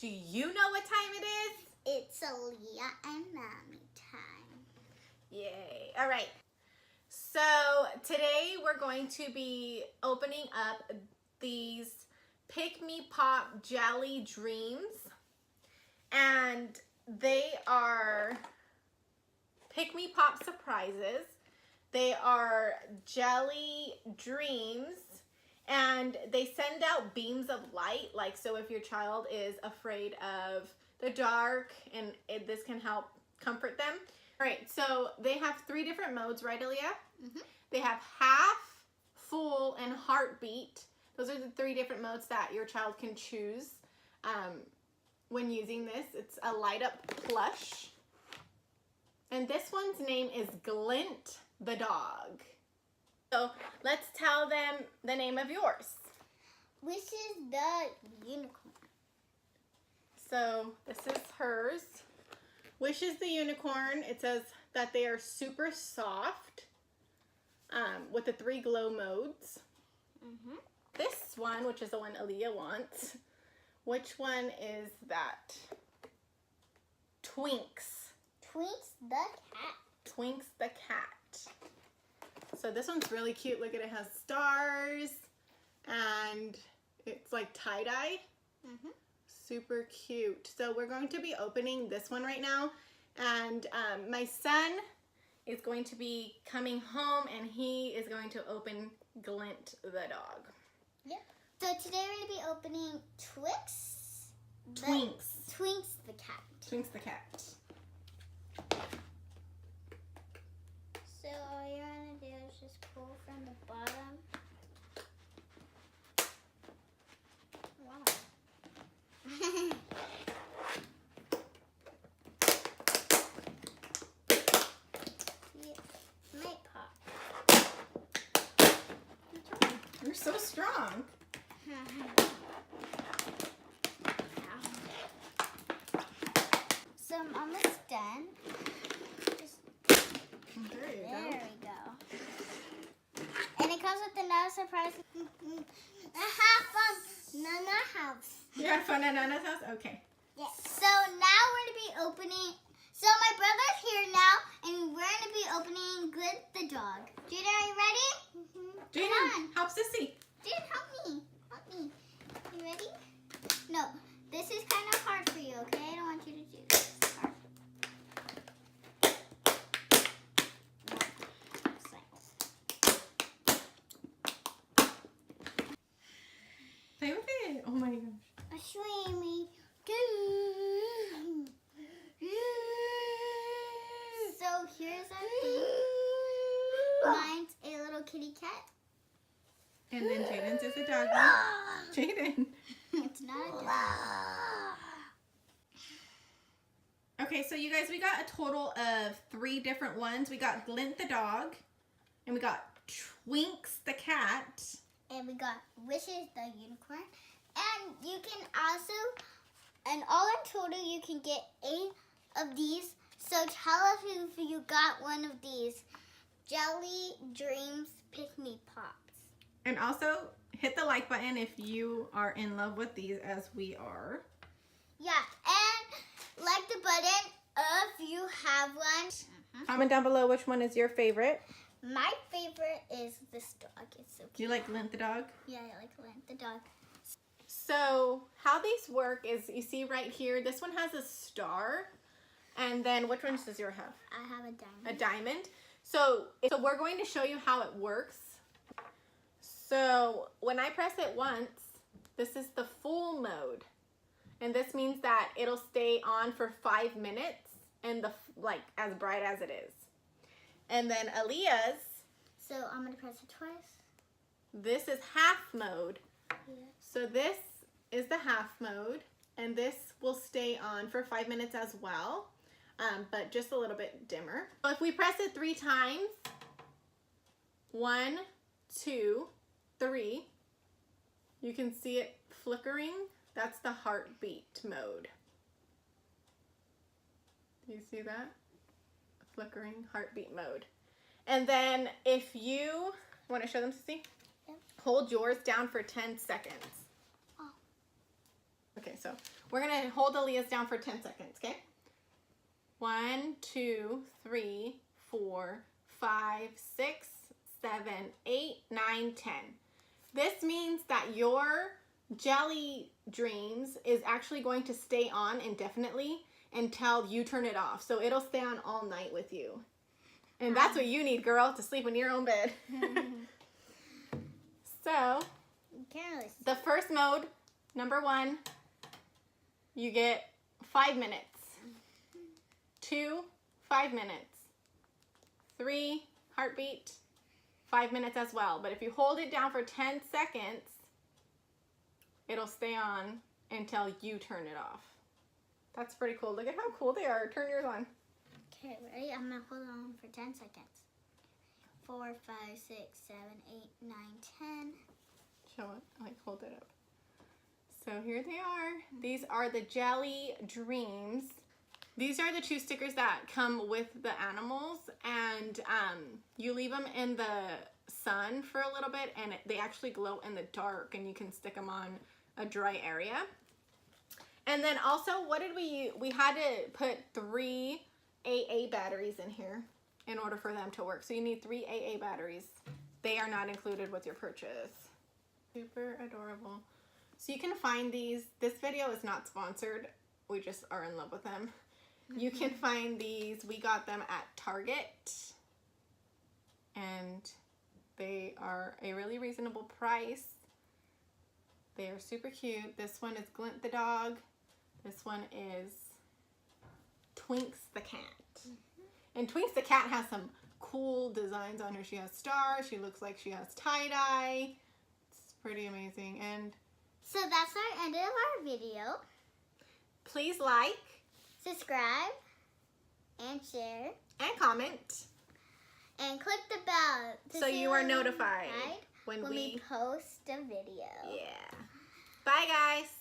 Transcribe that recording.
Do you know what time it is? It's Aliyah and Mommy time. Yay. All right. So today we're going to be opening up these Pikmi Pop Jelly Dreams. And they are Pikmi Pop surprises. They are jelly dreams. And they send out beams of light, like so if your child is afraid of the dark, and this can help comfort them. All right, so they have 3 different modes, right, Aliyah? Mm-hmm. They have half, full, and heartbeat. Those are the 3 different modes that your child can choose when using this. It's a light up plush. And this one's name is Glint the dog. So let's tell them the name of yours. Which is the unicorn. So this is hers. Wish is the unicorn. It says that they are super soft with the 3 glow modes. Mm-hmm. This one, which is the one Aliyah wants, which one is that? Twinks. Twinks the cat. Twinks the cat. So this one's really cute. Look at it, has stars and it's like tie-dye. Mm-hmm. Super cute. So we're going to be opening this one right now. And my son is going to be coming home and he is going to open Glint the dog. Yep. So today we're going to be opening Twinks the cat. Twinks the cat. So all you're going to do is just pull from the bottom. Wow. It might pop. You're so strong. So I'm almost done. There you There go. we go. And it comes with another surprise. A half Nana house. You had fun at Nana's house? Okay. Yes. So now we're going to be opening. So my brother's here now, and we're going to be opening Glint the dog. Jaden, are you ready? Jaden, Come on. help Sissy. Jaden, help me. Help me. You ready? No, this is kind of hard for you, okay? I don't want you to do this. It's hard. Play with it. Oh my gosh. A swimmy. So here's our thing. Mine's a little kitty cat. And then Jaden's is a doggy. Jaden. It's not a dog. Okay, so you guys, we got a total of 3 different ones. We got Glint the dog, and we got Twinks the cat. And we got Wishes the unicorn. And you can also, and all in total, you can get 8 of these. So tell us if you got one of these Jelly Dreams Pikmi Pops. And also, hit the like button if you are in love with these as we are. Yeah, and like the button if you have one. Comment down below which one is your favorite. My favorite is this dog. It's so cute. Do you like Glint the dog? Yeah, I like Lint the dog. So how these work is, you see right here, this one has a star. And then which ones does yours have? I have a diamond. A diamond. So we're going to show you how it works. So when I press it once, this is the full mode. And this means that it'll stay on for 5 minutes and like as bright as it is. And then Aliyah's, So I'm going to press it twice. this is half mode. Yeah. So this is the half mode, and this will stay on for 5 minutes as well, but just a little bit dimmer. So if we press it 3 times, 1, 2, 3, you can see it flickering. That's the heartbeat mode. Do you see that? Flickering heartbeat mode. And then if you want to show them, Sissy? Yep. Hold yours down for 10 seconds. Oh. Okay, so we're going to hold Aliyah's down for 10 seconds, okay? 1, 2, 3, 4, 5, 6, 7, 8, 9, 10. This means that your jelly dreams is actually going to stay on indefinitely until you turn it off. So it'll stay on all night with you. And that's what you need, girl, to sleep in your own bed. So, the first mode, number 1, you get 5 minutes. 2, 5 minutes. 3, heartbeat, 5 minutes as well. But if you hold it down for 10 seconds, it'll stay on until you turn it off. That's pretty cool. Look at how cool they are. Turn yours on. Okay, ready? I'm going to hold on for 10 seconds. 4, 5, 6, 7, 8, 9, 10. Show it. Like, hold it up. So here they are. These are the Jelly Dreams. These are the 2 stickers that come with the animals, and you leave them in the sun for a little bit, and they actually glow in the dark, and you can stick them on a dry area. And then also, what did we had to put 3 AA batteries in here in order for them to work. So you need 3 AA batteries. They are not included with your purchase. Super adorable. So you can find these. This video is not sponsored. We just are in love with them. You can find these. We got them at Target. And they are a really reasonable price. They are super cute. This one is Glint the dog. This one is Twinks the cat. And Twinks the cat has some cool designs on her. She has stars. She looks like she has tie-dye. It's pretty amazing. And so that's our end of our video. Please like, subscribe, and share. And comment. And click the bell so you are notified when we post a video. Yeah. Bye, guys.